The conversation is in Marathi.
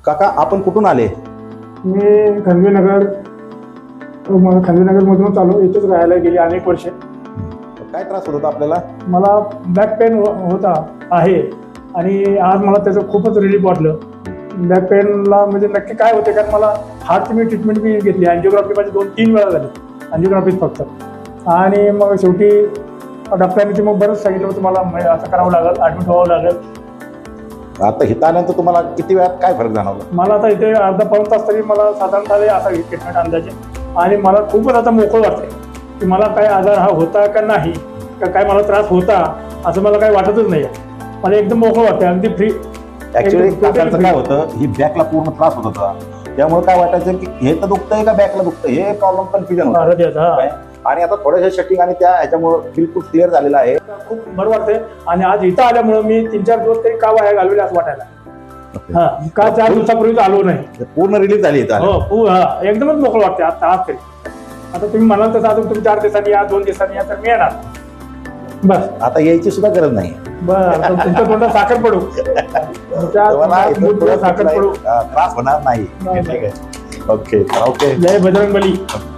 काका आपण कुठून आले? मी खंडवीनगर मधूनच आलो. इथेच राहायला गेली अनेक वर्षे. काय त्रास होत होता आपल्याला? मला बॅक पेन होता आहे आणि आज मला त्याचं खूपच रिलीफ वाटलं. बॅक पेनला म्हणजे नक्की काय होते, कारण मला हार्टची मी ट्रीटमेंट बी घेतली. अँजिओग्राफी माझी 2-3 वेळा झाली, अँजिओग्राफीच फक्त. आणि मग शेवटी डॉक्टरांनी मग बरंच सांगितलं होतं मला असं करावं लागेल, ॲडमिट व्हावं लागेल. आता इथं आल्यानंतर तुम्हाला किती वेळात काय फरक जाणवला? मला आता इथे अर्धा पाऊण तास तरी मला साधारणतः असा ट्रीटमेंट अंदाजे. आणि मला खूपच आता मोकळं वाटतंय की मला काय आजार हा होता का नाही, का काय मला त्रास होता असं मला काही वाटतच नाही. मला एकदम मोकळं वाटतंय, अगदी फ्री. ऍक्च्युअली काकांचं काय होतं, ही बॅकला पूर्ण त्रास होत होता. त्यामुळे काय वाटायचं की हे तर दुखतंय का बॅकला दुखतंय, हे प्रॉब्लेम कन्फ्युजन होतं. आणि आता थोड्याशा सेटिंग आणि त्या ह्याच्यामुळे बिलकुल क्लिअर झालेलं आहे. खूप बरं वाटतंय. आणि आज इथं आल्यामुळे मी 3-4 दिवस तरी का वाया घालवले असं वाटायला. हा, का 4 दिवसापूर्वी आलो नाही. पूर्ण रिलीज झाली इथं. हो, एकदमच मोकळं वाटतंय आज तरी. आता तुम्ही म्हणाल तसं अजून तुम्ही 4 दिवसांनी या, 2 दिवसांनी या, तर मी येणार. बस आता यायची सुद्धा गरज नाही. बस तुमच्या तोंडात साखर पडू, साखर पडू, त्रास होणार नाही. ठीक आहे. ओके. जय बजरंगबली.